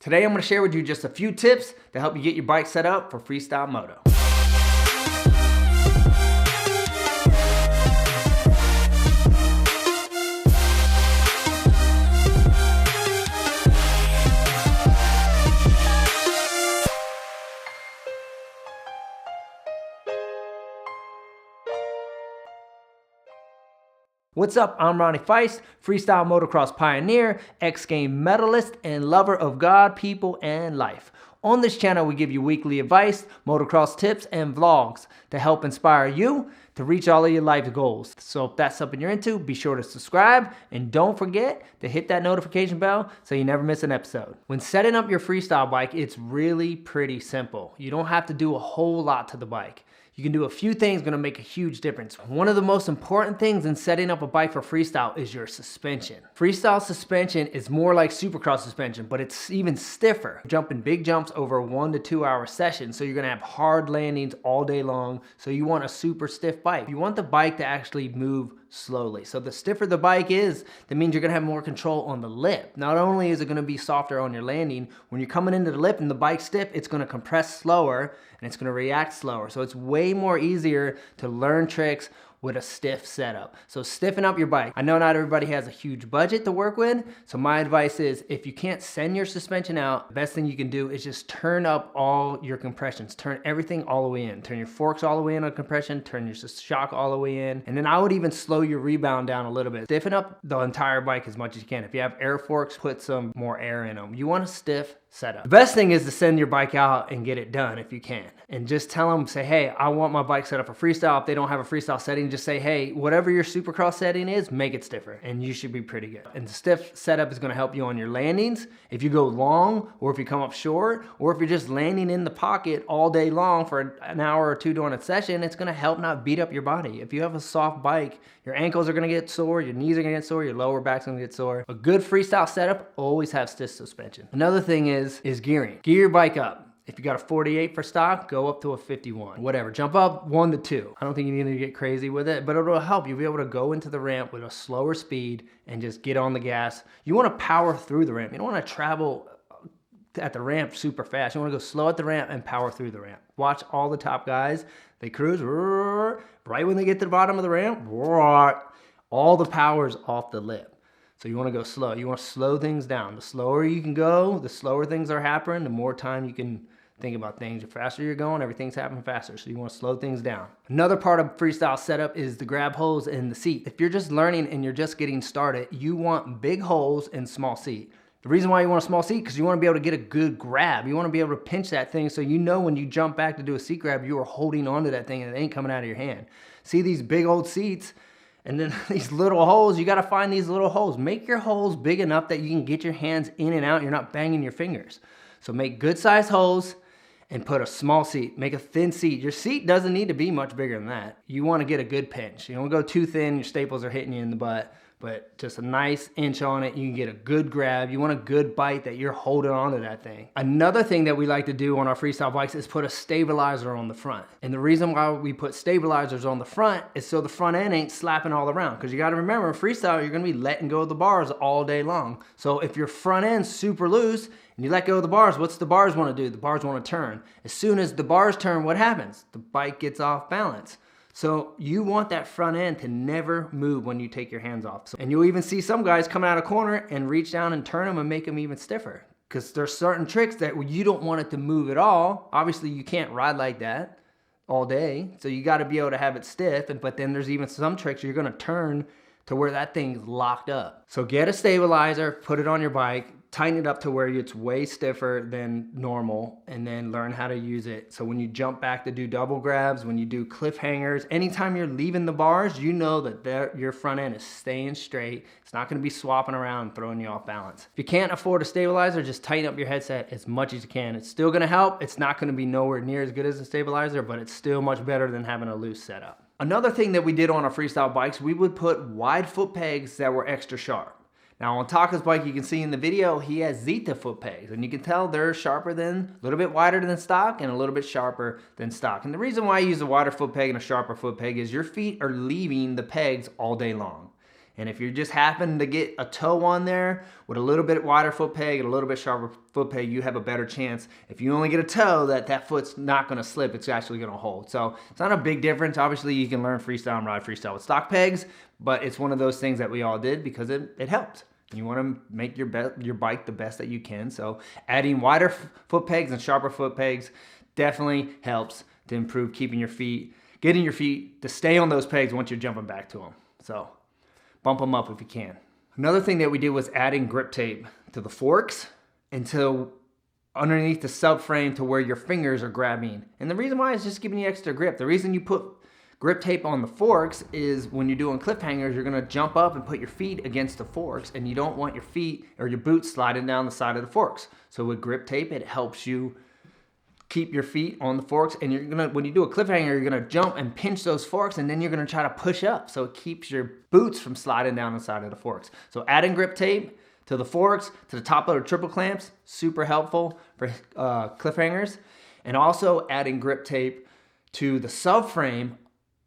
Today I'm going to share with you just a few tips to help you get your bike set up for freestyle moto. What's up? I'm Ronnie Faisst, Freestyle Motocross Pioneer, X Game medalist, and lover of God, people, and life. On this channel, we give you weekly advice, motocross tips, and vlogs to help inspire you to reach all of your life goals. So if that's something you're into, be sure to subscribe, and don't forget to hit that notification bell so you never miss an episode. When setting up your freestyle bike, it's really pretty simple. You don't have to do a whole lot to the bike. You can do a few things gonna make a huge difference. One of the most important things in setting up a bike for freestyle is your suspension. Freestyle suspension is more like supercross suspension, but it's even stiffer. Jumping big jumps over a 1 to 2 hour session, so you're gonna have hard landings all day long, so you want a super stiff bike. You want the bike to actually move slowly. So the stiffer the bike is, that means you're gonna have more control on the lip. Not only is it gonna be softer on your landing, when you're coming into the lip and the bike's stiff, it's gonna compress slower and it's gonna react slower. So it's way more easier to learn tricks with a stiff setup. So stiffen up your bike. I know not everybody has a huge budget to work with, so my advice is if you can't send your suspension out, the best thing you can do is just turn up all your compressions. Turn everything all the way in. Turn your forks all the way in on compression, turn your shock all the way in, and then I would even slow your rebound down a little bit. Stiffen up the entire bike as much as you can. If you have air forks, put some more air in them. You want a stiff setup. The best thing is to send your bike out and get it done if you can. And just tell them, say, hey, I want my bike set up for freestyle. If they don't have a freestyle setting, just say, hey, whatever your supercross setting is, make it stiffer, and you should be pretty good. And the stiff setup is gonna help you on your landings. If you go long, or if you come up short, or if you're just landing in the pocket all day long for an hour or two during a session, it's gonna help not beat up your body. If you have a soft bike, your ankles are gonna get sore, your knees are gonna get sore, your lower back's gonna get sore. A good freestyle setup always has stiff suspension. Another thing is gearing. Gear your bike up. If you got a 48 for stock, go up to a 51. Whatever, jump up 1 to 2. I don't think you need to get crazy with it, but it'll help. You'll be able to go into the ramp with a slower speed and just get on the gas. You wanna power through the ramp. You don't wanna travel at the ramp super fast. You wanna go slow at the ramp and power through the ramp. Watch all the top guys. They cruise, right when they get to the bottom of the ramp, all the power's off the lip. So you want to go slow. You want to slow things down. The slower you can go, the slower things are happening, the more time you can think about things. The faster you're going, everything's happening faster. So you want to slow things down. Another part of freestyle setup is the grab holes in the seat. If you're just learning and you're just getting started, you want big holes and small seat. The reason why you want a small seat, because you want to be able to get a good grab. You want to be able to pinch that thing so you know when you jump back to do a seat grab, you are holding onto that thing and it ain't coming out of your hand. See these big old seats? And then these little holes, you gotta find these little holes. Make your holes big enough that you can get your hands in and out. You're not banging your fingers. So make good sized holes and put a small seat. Make a thin seat. Your seat doesn't need to be much bigger than that. You wanna get a good pinch. You don't go too thin, your staples are hitting you in the butt. But just a nice inch on it, you can get a good grab. You want a good bite that you're holding onto that thing. Another thing that we like to do on our freestyle bikes is put a stabilizer on the front. And the reason why we put stabilizers on the front is so the front end ain't slapping all around. Because you gotta remember, in freestyle, you're gonna be letting go of the bars all day long. So if your front end's super loose and you let go of the bars, what's the bars wanna do? The bars wanna turn. As soon as the bars turn, what happens? The bike gets off balance. So you want that front end to never move when you take your hands off. And you'll even see some guys come out of corner and reach down and turn them and make them even stiffer. Because there's certain tricks that you don't want it to move at all. Obviously you can't ride like that all day. So you gotta be able to have it stiff. But then there's even some tricks you're gonna turn to where that thing's locked up. So get a stabilizer, put it on your bike, tighten it up to where it's way stiffer than normal, and then learn how to use it. So when you jump back to do double grabs, when you do cliffhangers, anytime you're leaving the bars, you know that your front end is staying straight. It's not gonna be swapping around and throwing you off balance. If you can't afford a stabilizer, just tighten up your headset as much as you can. It's still gonna help. It's not gonna be nowhere near as good as a stabilizer, but it's still much better than having a loose setup. Another thing that we did on our freestyle bikes, we would put wide foot pegs that were extra sharp. Now on Taka's bike, you can see in the video, he has Zeta foot pegs, and you can tell they're sharper than, a little bit wider than stock and a little bit sharper than stock. And the reason why I use a wider foot peg and a sharper foot peg is your feet are leaving the pegs all day long. And if you just happen to get a toe on there with a little bit wider foot peg and a little bit sharper foot peg, you have a better chance. If you only get a toe, that foot's not gonna slip, it's actually gonna hold. So it's not a big difference. Obviously you can learn freestyle and ride freestyle with stock pegs, but it's one of those things that we all did because it helped. You wanna make your bike the best that you can. So adding wider foot pegs and sharper foot pegs definitely helps to improve getting your feet to stay on those pegs once you're jumping back to them. So bump them up if you can. Another thing that we did was adding grip tape to the forks and to underneath the subframe to where your fingers are grabbing. And the reason why is just giving you extra grip. The reason you put grip tape on the forks is when you're doing cliffhangers, you're gonna jump up and put your feet against the forks, and you don't want your feet or your boots sliding down the side of the forks. So with grip tape, it helps you keep your feet on the forks, and when you do a cliffhanger, you're gonna jump and pinch those forks, and then you're gonna try to push up, so it keeps your boots from sliding down the side of the forks. So adding grip tape to the forks, to the top loader triple clamps, super helpful for cliffhangers, and also adding grip tape to the subframe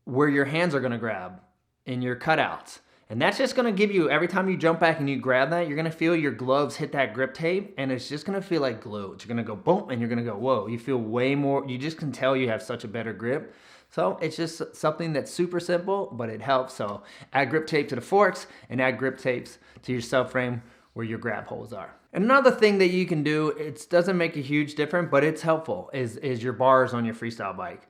where your hands are gonna grab in your cutouts. And that's just gonna give you, every time you jump back and you grab that, you're gonna feel your gloves hit that grip tape, and it's just gonna feel like glue. You're gonna go boom, and you're gonna go, whoa, you feel way more, you just can tell you have such a better grip. So it's just something that's super simple, but it helps. So add grip tape to the forks and add grip tapes to your subframe where your grab holes are. Another thing that you can do, it doesn't make a huge difference, but it's helpful, is your bars on your freestyle bike.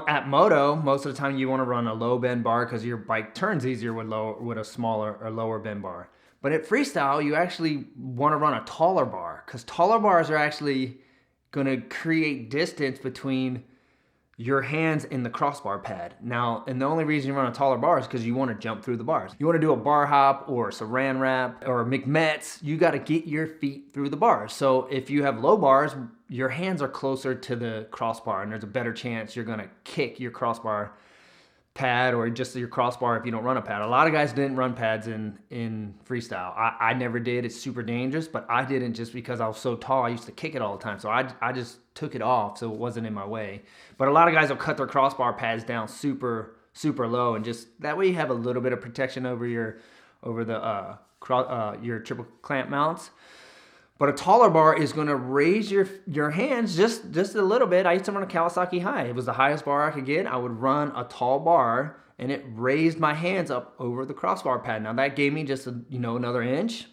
At Moto, most of the time you want to run a low bend bar because your bike turns easier with a smaller or lower bend bar. But at freestyle, you actually want to run a taller bar because taller bars are actually going to create distance between your hands and the crossbar pad. Now, and the only reason you run a taller bar is because you want to jump through the bars. You want to do a bar hop or saran wrap or McMets, you got to get your feet through the bars. So if you have low bars, your hands are closer to the crossbar, and there's a better chance you're going to kick your crossbar pad or just your crossbar if you don't run a pad. A lot of guys didn't run pads in freestyle. I never did. It's super dangerous, but I didn't just because I was so tall. I used to kick it all the time, so I just took it off so it wasn't in my way. But a lot of guys will cut their crossbar pads down super low, and just that way you have a little bit of protection over your triple clamp mounts. But a taller bar is going to raise your hands just a little bit. I used to run a Kawasaki High. It was the highest bar I could get. I would run a tall bar, and it raised my hands up over the crossbar pad. Now that gave me just another inch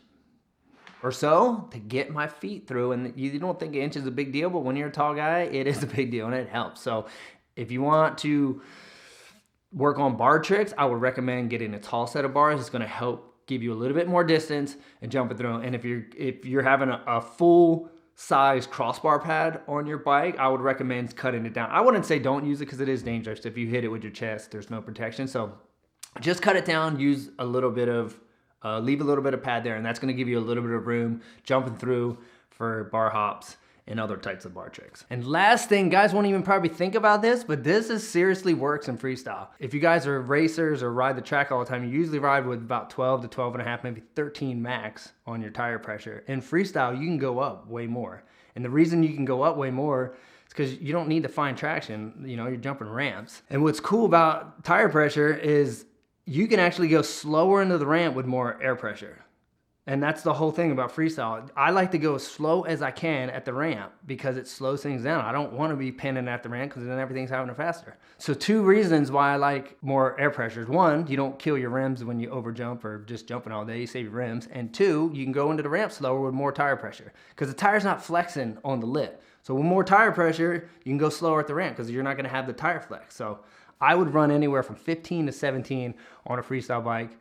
or so to get my feet through. And you don't think an inch is a big deal, but when you're a tall guy, it is a big deal, and it helps. So if you want to work on bar tricks, I would recommend getting a tall set of bars. It's going to help give you a little bit more distance and jumping through. And if you're having a full size crossbar pad on your bike, I would recommend cutting it down. I wouldn't say don't use it because it is dangerous. If you hit it with your chest, there's no protection. So just cut it down, use a little bit of, leave a little bit of pad there, and that's gonna give you a little bit of room jumping through for bar hops and other types of bar tricks. And last thing, guys won't even probably think about this, but this is seriously works in freestyle. If you guys are racers or ride the track all the time, you usually ride with about 12 to 12 and a half, maybe 13 max on your tire pressure. In freestyle, you can go up way more. And the reason you can go up way more is because you don't need to find traction. You're jumping ramps. And what's cool about tire pressure is you can actually go slower into the ramp with more air pressure. And that's the whole thing about freestyle. I like to go as slow as I can at the ramp because it slows things down. I don't want to be pinning at the ramp because then everything's happening faster. So 2 reasons why I like more air pressures. 1, you don't kill your rims when you overjump or just jumping all day. You save your rims. And 2, you can go into the ramp slower with more tire pressure because the tire's not flexing on the lip. So with more tire pressure, you can go slower at the ramp because you're not going to have the tire flex. So I would run anywhere from 15 to 17 on a freestyle bike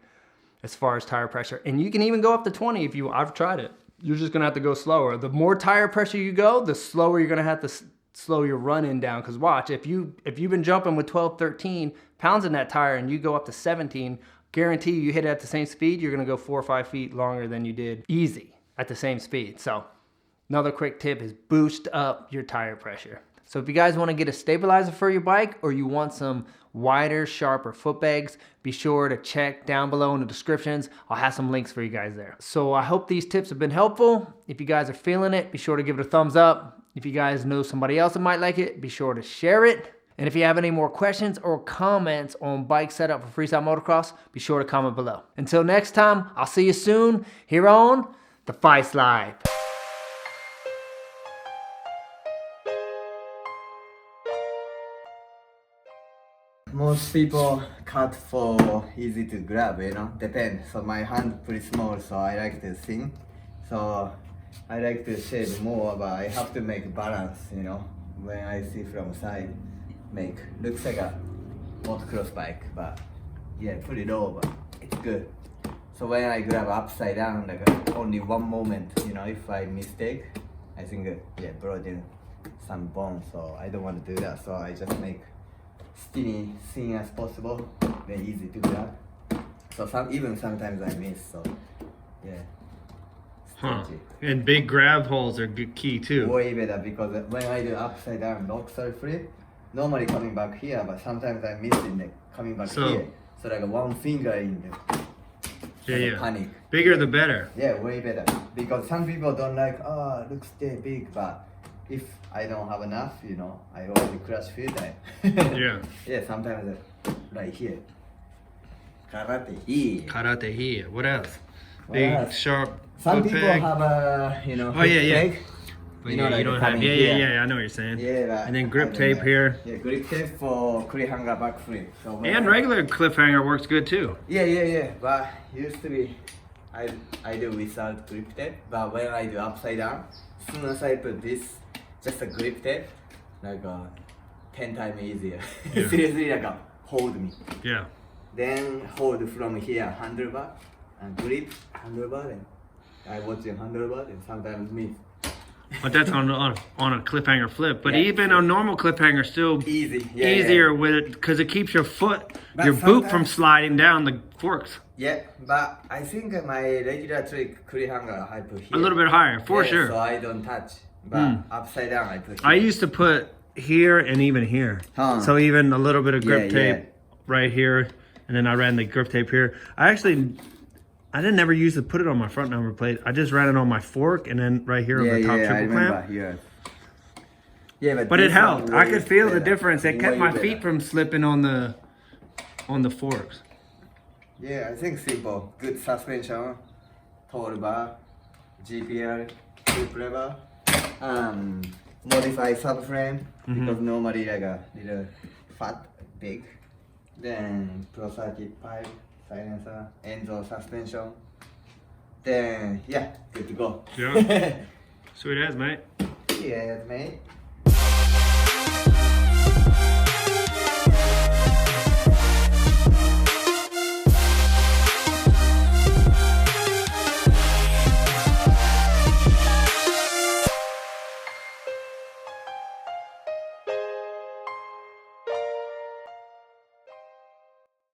as far as tire pressure. And you can even go up to 20 if you, I've tried it. You're just gonna have to go slower. The more tire pressure you go, the slower you're gonna have to slow your run-in down. Cause watch, if you've been jumping with 12, 13 pounds in that tire and you go up to 17, guarantee you hit it at the same speed, you're gonna go 4 or 5 feet longer than you did easy at the same speed. So another quick tip is boost up your tire pressure. So if you guys wanna get a stabilizer for your bike or you want some wider, sharper foot pegs, be sure to check down below in the descriptions. I'll have some links for you guys there. So I hope these tips have been helpful. If you guys are feeling it, be sure to give it a thumbs up. If you guys know somebody else that might like it, be sure to share it. And if you have any more questions or comments on bike setup for freestyle motocross, be sure to comment below. Until next time, I'll see you soon here on the Feisst Live. Most people cut for easy to grab, you know, depends. So my hand pretty small, so I like to sing. So I like to shave more, but I have to make balance, you know. When I see from side, looks like a motocross bike, but yeah, pretty low, but it's good. So when I grab upside down, like only one moment, you know, if I mistake, I think, yeah, brought in some bone, so I don't want to do that. So I just make skinny thin as possible, then easy to grab. So sometimes I miss, so yeah. Huh. And big grab holes are good key too. Way better, because when I do upside down boxer flip, normally coming back here, but sometimes I miss in the coming back here. So like one finger in the panic. Bigger the better. Yeah, way better. Because some people don't like, oh, looks too big, but if I don't have enough, you know, I already crash few times. Yeah. Yeah, sometimes right here. Karate here. Karate here. What else? What Big else? sharp. Some foot people peg. have a, you know, Oh yeah, yeah. leg. But You know, yeah, like you don't have. coming Yeah, here. I know what you're saying. Yeah, but and then I grip don't tape know. here. Yeah, grip tape for cliffhanger back flip. So when And regular cliffhanger works good too. Yeah. But used to be, I do without grip tape. But when I do upside down, as soon as I put this, just a grip tape, like 10 times easier. Yeah. Seriously, like hold me. Yeah. Then hold from here, handlebar, and grip handlebar, and I watch the handlebar, and sometimes miss. But that's on a cliffhanger flip. But Yeah. even a normal cliffhanger still Easy. easier with it because it keeps your foot, But your boot from sometimes- sliding down the forks Yeah, but I think my regular trick, cliffhanger, I put here. a little bit higher for Yeah, sure. So I don't touch. But upside down, I put here. I used to put here and even here. Huh. So even a little bit of grip Yeah, yeah. tape right here, and then I ran the grip tape here. I didn't ever use to put it on my front number plate. I just ran it on my fork and then right here on the top I triple remember. clamp. Yeah. Yeah, But it this one helped. I way could feel the better. difference. It kept Way my better. feet from slipping on the forks. Yeah, I think simple. Good suspension, tall bar, GPR, tube lever, modify subframe, because normally like a little fat, big. Then pro circuit pipe, silencer, Enzo suspension. Then yeah, good to go. Yeah. Sweet as, mate. Yeah, mate.